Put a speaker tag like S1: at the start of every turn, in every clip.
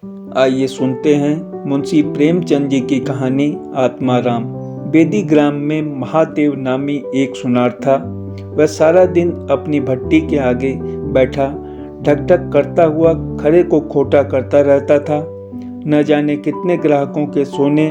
S1: आइए सुनते हैं मुंशी प्रेमचंद जी की कहानी आत्माराम। बेदी ग्राम में महादेव नामी एक सुनार था। वह सारा दिन अपनी भट्टी के आगे बैठा ढक ढक करता हुआ खरे को खोटा करता रहता था। न जाने कितने ग्राहकों के सोने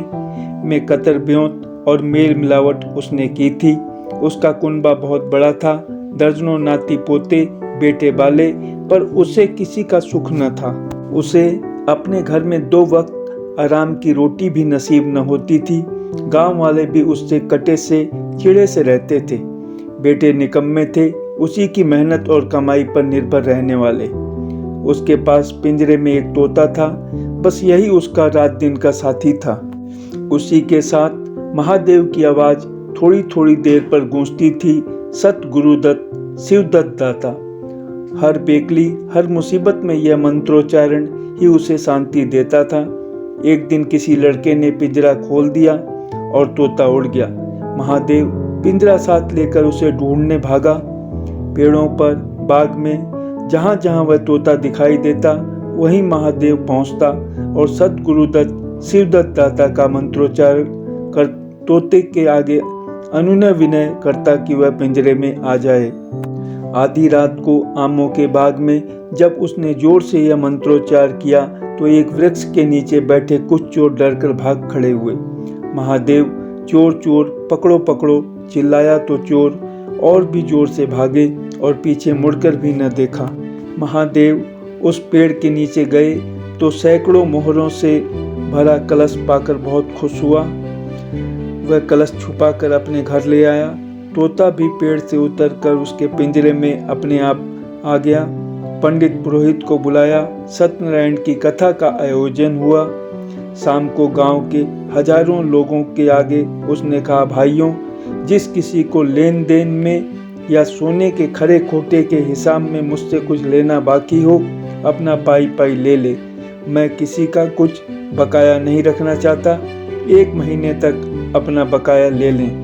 S1: में कतर ब्योंत और मेल मिलावट उसने की थी। उसका कुनबा बहुत बड़ा था, दर्जनों नाती पोते बेटे बाले, पर उसे किसी का सुख न था। उसे अपने घर में 2 वक्त आराम की रोटी भी नसीब न होती थी। गांव वाले भी उससे कटे से चिड़े से रहते थे। बेटे निकम्मे थे, उसी की मेहनत और कमाई पर निर्भर रहने वाले। उसके पास पिंजरे में एक तोता था, बस यही उसका रात दिन का साथी था। उसी के साथ महादेव की आवाज थोड़ी थोड़ी देर पर गूंजती थी, सत गुरुदत्त शिवदत्त दाता। हर बेकली हर मुसीबत में यह मंत्रोच्चारण ही उसे शांति देता था। एक दिन किसी लड़के ने पिंजरा खोल दिया और तोता उड़ गया। महादेव पिंजरा साथ लेकर उसे ढूंढने भागा। पेड़ों पर, बाग में, जहां जहां वह तोता दिखाई देता वहीं महादेव पहुंचता और सद्गुरुदत्त शिवदत्त दाता का मंत्रोच्चारण कर तोते के आगे अनुनय विनय करता कि वह पिंजरे में आ जाए। आधी रात को आमों के बाग में जब उसने जोर से यह मंत्रोच्चार किया तो एक वृक्ष के नीचे बैठे कुछ चोर डरकर भाग खड़े हुए। महादेव चोर चोर पकड़ो पकड़ो चिल्लाया तो चोर और भी जोर से भागे और पीछे मुड़कर भी न देखा। महादेव उस पेड़ के नीचे गए तो सैकड़ों मोहरों से भरा कलश पाकर बहुत खुश हुआ। वह कलश छुपाकर अपने घर ले आया। तोता भी पेड़ से उतरकर उसके पिंजरे में अपने आप आ गया। पंडित पुरोहित को बुलाया। सत्यनारायण की कथा का आयोजन हुआ। शाम को गांव के हजारों लोगों के आगे उसने कहा, भाइयों, जिस किसी को लेन देन में या सोने के खरे खोटे के हिसाब में मुझसे कुछ लेना बाकी हो, अपना पाई पाई ले ले। मैं किसी का कुछ बकाया नहीं रखना चाहता। 1 महीने तक अपना बकाया ले लें।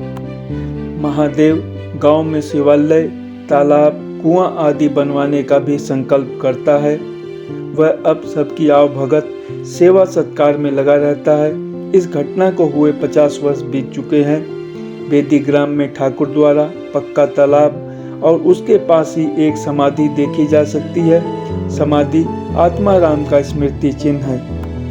S1: महादेव गांव में शिवालय, तालाब, कुआं आदि बनवाने का भी संकल्प करता है। वह अब सबकी आवभगत सेवा सत्कार में लगा रहता है। इस घटना को हुए 50 वर्ष बीत चुके हैं। बेदी ग्राम में ठाकुर द्वारा पक्का तालाब और उसके पास ही एक समाधि देखी जा सकती है। समाधि आत्माराम का स्मृति चिन्ह है।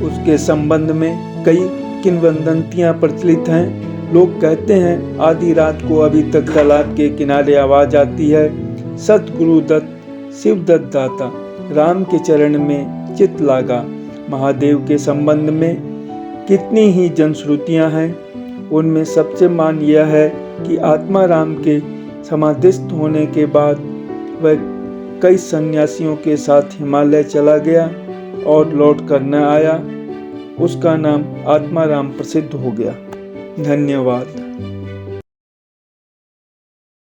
S1: उसके संबंध में कई किंवदंतियां प्रचलित हैं। लोग कहते हैं आधी रात को अभी तक तालाब के किनारे आवाज आती है, सद्गुरुदत्त शिवदत्त दाता, राम के चरण में चित लागा। महादेव के संबंध में कितनी ही जनश्रुतियां हैं। उनमें सबसे मान यह है कि आत्माराम के समाधिस्थ होने के बाद वह कई सन्यासियों के साथ हिमालय चला गया और लौट कर न आया। उसका नाम आत्माराम प्रसिद्ध हो गया। धन्यवाद।